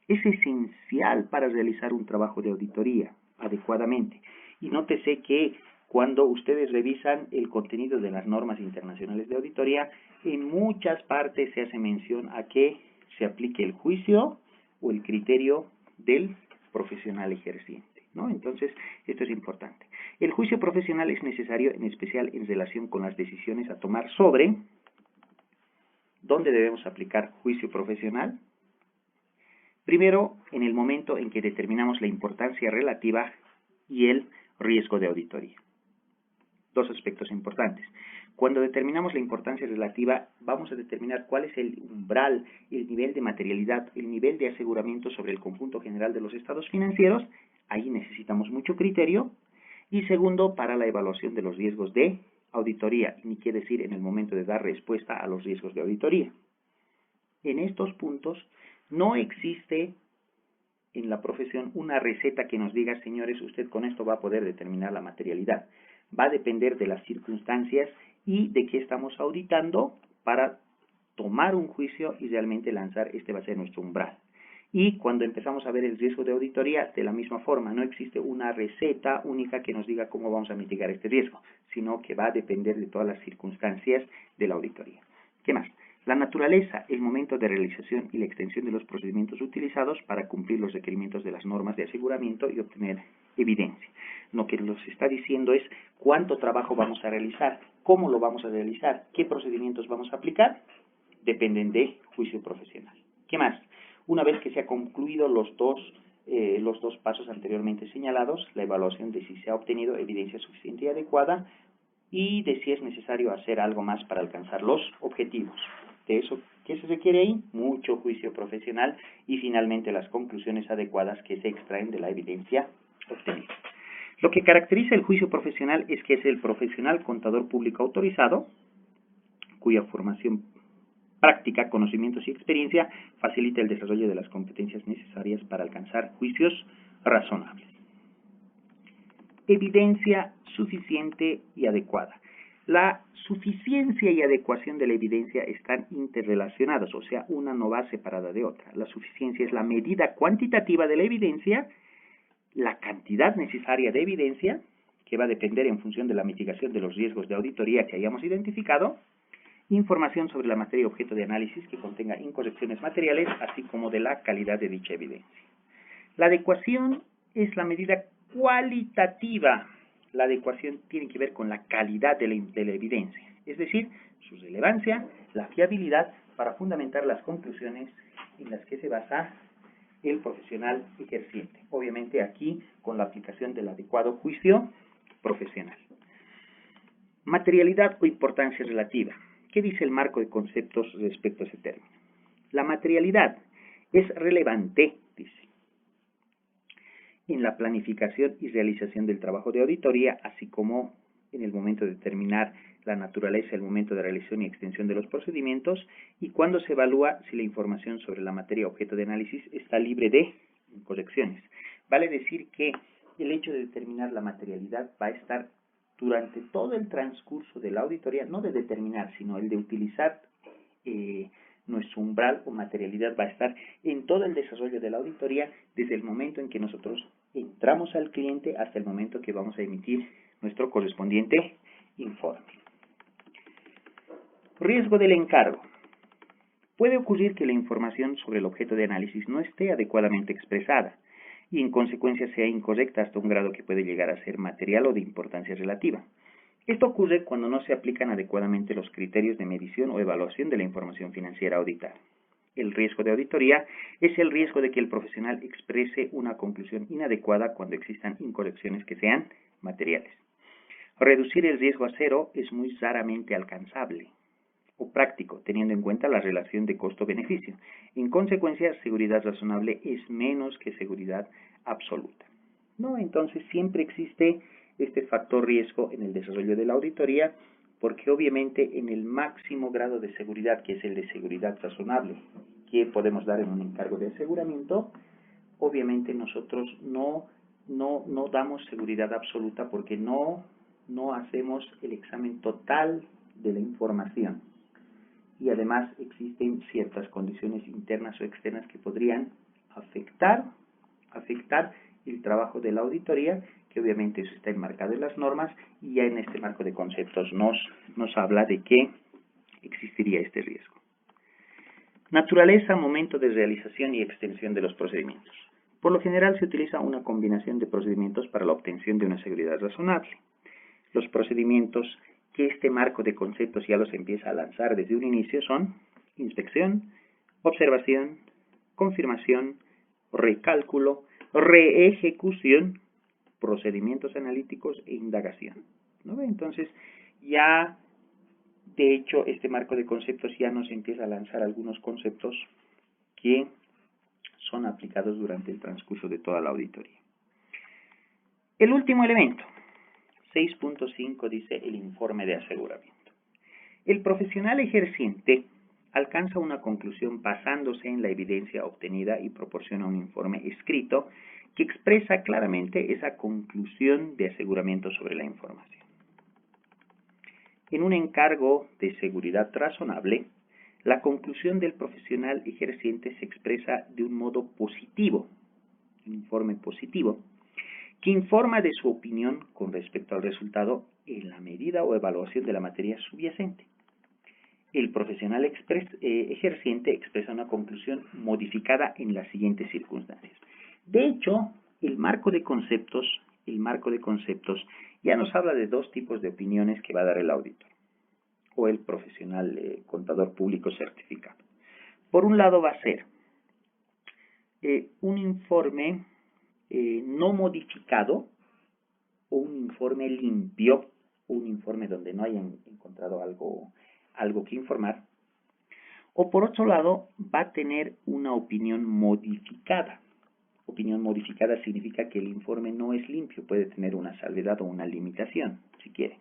es esencial para realizar un trabajo de auditoría adecuadamente. Y nótese que cuando ustedes revisan el contenido de las normas internacionales de auditoría, en muchas partes se hace mención a que se aplique el juicio o el criterio del profesional ejerciente, ¿no? Entonces, esto es importante. El juicio profesional es necesario, en especial en relación con las decisiones a tomar sobre ¿dónde debemos aplicar juicio profesional? Primero, en el momento en que determinamos la importancia relativa y el riesgo de auditoría. 2 aspectos importantes. Cuando determinamos la importancia relativa, vamos a determinar cuál es el umbral, el nivel de materialidad, el nivel de aseguramiento sobre el conjunto general de los estados financieros. Ahí necesitamos mucho criterio. Y segundo, para la evaluación de los riesgos de auditoría, ni qué decir en el momento de dar respuesta a los riesgos de auditoría. En estos puntos no existe en la profesión una receta que nos diga, señores, usted con esto va a poder determinar la materialidad. Va a depender de las circunstancias y de qué estamos auditando para tomar un juicio y realmente lanzar, este va a ser nuestro umbral. Y cuando empezamos a ver el riesgo de auditoría, de la misma forma, no existe una receta única que nos diga cómo vamos a mitigar este riesgo, sino que va a depender de todas las circunstancias de la auditoría. ¿Qué más? La naturaleza, el momento de realización y la extensión de los procedimientos utilizados para cumplir los requerimientos de las normas de aseguramiento y obtener evidencia. Lo que nos está diciendo es cuánto trabajo vamos a realizar, cómo lo vamos a realizar, qué procedimientos vamos a aplicar, dependen de juicio profesional. ¿Qué más? Una vez que se ha concluido los dos pasos anteriormente señalados, la evaluación de si se ha obtenido evidencia suficiente y adecuada y de si es necesario hacer algo más para alcanzar los objetivos. De eso, ¿qué se requiere ahí? Mucho juicio profesional y finalmente las conclusiones adecuadas que se extraen de la evidencia obtenida. Lo que caracteriza el juicio profesional es que es el profesional contador público autorizado, cuya formación práctica, conocimientos y experiencia facilita el desarrollo de las competencias necesarias para alcanzar juicios razonables. Evidencia suficiente y adecuada. La suficiencia y adecuación de la evidencia están interrelacionados, o sea, una no va separada de otra. La suficiencia es la medida cuantitativa de la evidencia, la cantidad necesaria de evidencia, que va a depender en función de la mitigación de los riesgos de auditoría que hayamos identificado, información sobre la materia objeto de análisis que contenga incorrecciones materiales, así como de la calidad de dicha evidencia. La adecuación es la medida cualitativa. La adecuación tiene que ver con la calidad de la evidencia, es decir, su relevancia, la fiabilidad para fundamentar las conclusiones en las que se basa el profesional ejerciente. Obviamente aquí con la aplicación del adecuado juicio profesional. Materialidad o importancia relativa. ¿Qué dice el marco de conceptos respecto a ese término? La materialidad es relevante, dice, en la planificación y realización del trabajo de auditoría, así como en el momento de determinar la naturaleza, el momento de realización y extensión de los procedimientos, y cuando se evalúa si la información sobre la materia objeto de análisis está libre de incorrecciones. Vale decir que el hecho de determinar la materialidad va a estar durante todo el transcurso de la auditoría, no de determinar, sino el de utilizar nuestro umbral o materialidad va a estar en todo el desarrollo de la auditoría, desde el momento en que nosotros entramos al cliente hasta el momento que vamos a emitir nuestro correspondiente informe. Riesgo del encargo. Puede ocurrir que la información sobre el objeto de análisis no esté adecuadamente expresada y en consecuencia sea incorrecta hasta un grado que puede llegar a ser material o de importancia relativa. Esto ocurre cuando no se aplican adecuadamente los criterios de medición o evaluación de la información financiera auditada. El riesgo de auditoría es el riesgo de que el profesional exprese una conclusión inadecuada cuando existan incorrecciones que sean materiales. Reducir el riesgo a cero es muy raramente alcanzable o práctico, teniendo en cuenta la relación de costo-beneficio. En consecuencia, seguridad razonable es menos que seguridad absoluta. ¿No? Entonces, siempre existe este factor riesgo en el desarrollo de la auditoría, porque obviamente en el máximo grado de seguridad, que es el de seguridad razonable, que podemos dar en un encargo de aseguramiento, obviamente nosotros no damos seguridad absoluta porque no hacemos el examen total de la información. Y además existen ciertas condiciones internas o externas que podrían afectar el trabajo de la auditoría, que obviamente eso está enmarcado en las normas, y ya en este marco de conceptos nos habla de que existiría este riesgo. Naturaleza, momento de realización y extensión de los procedimientos. Por lo general se utiliza una combinación de procedimientos para la obtención de una seguridad razonable. Los procedimientos que este marco de conceptos ya los empieza a lanzar desde un inicio son inspección, observación, confirmación, recálculo, reejecución, procedimientos analíticos e indagación. ¿No? Entonces, ya De hecho, este marco de conceptos ya nos empieza a lanzar algunos conceptos que son aplicados durante el transcurso de toda la auditoría. El último elemento, 6.5, dice el informe de aseguramiento. El profesional ejerciente alcanza una conclusión basándose en la evidencia obtenida y proporciona un informe escrito que expresa claramente esa conclusión de aseguramiento sobre la información. En un encargo de seguridad razonable, la conclusión del profesional ejerciente se expresa de un modo positivo, un informe positivo, que informa de su opinión con respecto al resultado en la medida o evaluación de la materia subyacente. El profesional ejerciente expresa una conclusión modificada en las siguientes circunstancias. De hecho, el marco de conceptos ya nos habla de dos tipos de opiniones que va a dar el auditor o el profesional contador público certificado. Por un lado va a ser un informe no modificado o un informe limpio o un informe donde no hayan encontrado algo que informar, o por otro lado va a tener una opinión modificada. Opinión modificada significa que el informe no es limpio, puede tener una salvedad o una limitación, si quiere.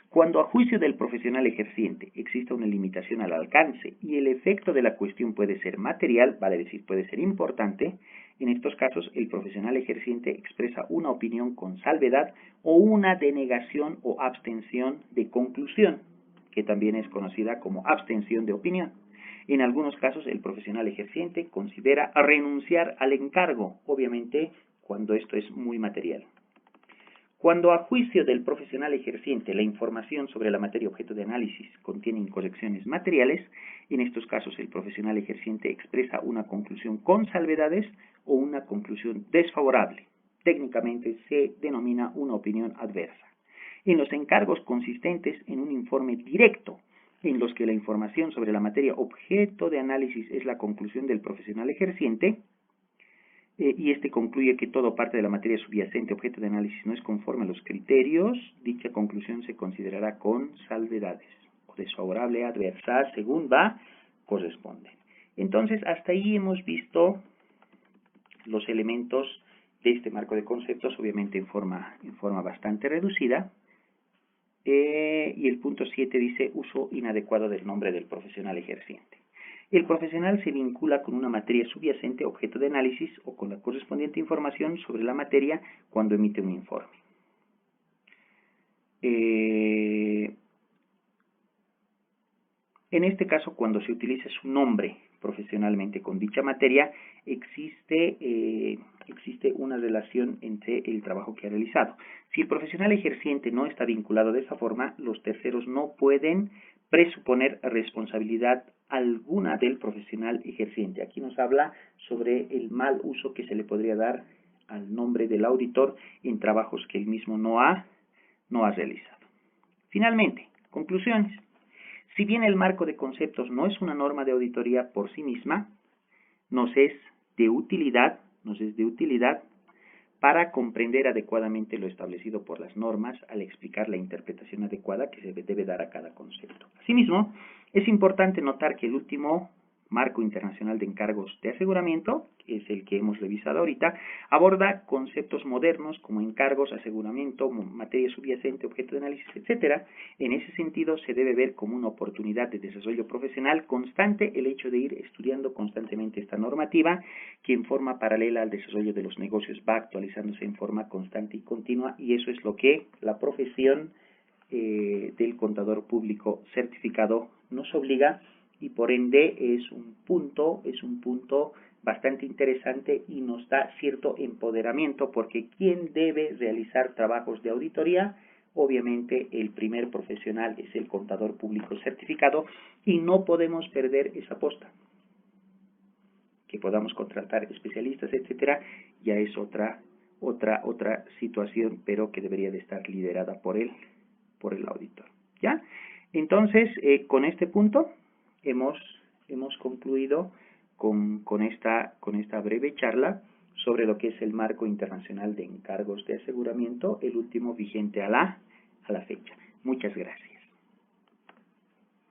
Cuando a juicio del profesional ejerciente exista una limitación al alcance y el efecto de la cuestión puede ser material, vale decir puede ser importante, en estos casos el profesional ejerciente expresa una opinión con salvedad o una denegación o abstención de conclusión, que también es conocida como abstención de opinión. En algunos casos el profesional ejerciente considera renunciar al encargo, obviamente cuando esto es muy material. Cuando a juicio del profesional ejerciente la información sobre la materia objeto de análisis contiene incorrecciones materiales, en estos casos el profesional ejerciente expresa una conclusión con salvedades o una conclusión desfavorable. Técnicamente se denomina una opinión adversa. En los encargos consistentes en un informe directo, en los que la información sobre la materia objeto de análisis es la conclusión del profesional ejerciente, y este concluye que todo parte de la materia subyacente objeto de análisis no es conforme a los criterios, dicha conclusión se considerará con salvedades, o desfavorable, adversa, según corresponde. Entonces, hasta ahí hemos visto los elementos de este marco de conceptos, obviamente en forma bastante reducida, y el punto 7 dice uso inadecuado del nombre del profesional ejerciente. El profesional se vincula con una materia subyacente objeto de análisis o con la correspondiente información sobre la materia cuando emite un informe. En este caso, cuando se utiliza su nombre profesionalmente con dicha materia, existe una relación entre el trabajo que ha realizado. Si el profesional ejerciente no está vinculado de esa forma, los terceros no pueden presuponer responsabilidad alguna del profesional ejerciente. Aquí nos habla sobre el mal uso que se le podría dar al nombre del auditor en trabajos que él mismo no ha realizado. Finalmente, conclusiones. Si bien el marco de conceptos no es una norma de auditoría por sí misma, nos es de utilidad para comprender adecuadamente lo establecido por las normas al explicar la interpretación adecuada que se debe dar a cada concepto. Asimismo, es importante notar que el último marco internacional de encargos de aseguramiento, que es el que hemos revisado ahorita, aborda conceptos modernos como encargos, aseguramiento, materia subyacente, objeto de análisis, etc. En ese sentido, se debe ver como una oportunidad de desarrollo profesional constante el hecho de ir estudiando constantemente esta normativa, que en forma paralela al desarrollo de los negocios va actualizándose en forma constante y continua, y eso es lo que la profesión del contador público certificado nos obliga, y por ende es un punto bastante interesante y nos da cierto empoderamiento, porque ¿quién debe realizar trabajos de auditoría? Obviamente el primer profesional es el contador público certificado, y no podemos perder esa posta. Que podamos contratar especialistas, etcétera, ya es otra situación, pero que debería de estar liderada por el auditor. ¿Ya? Entonces, con este punto hemos concluido con esta breve charla sobre lo que es el marco internacional de encargos de aseguramiento, el último vigente a la fecha. Muchas gracias.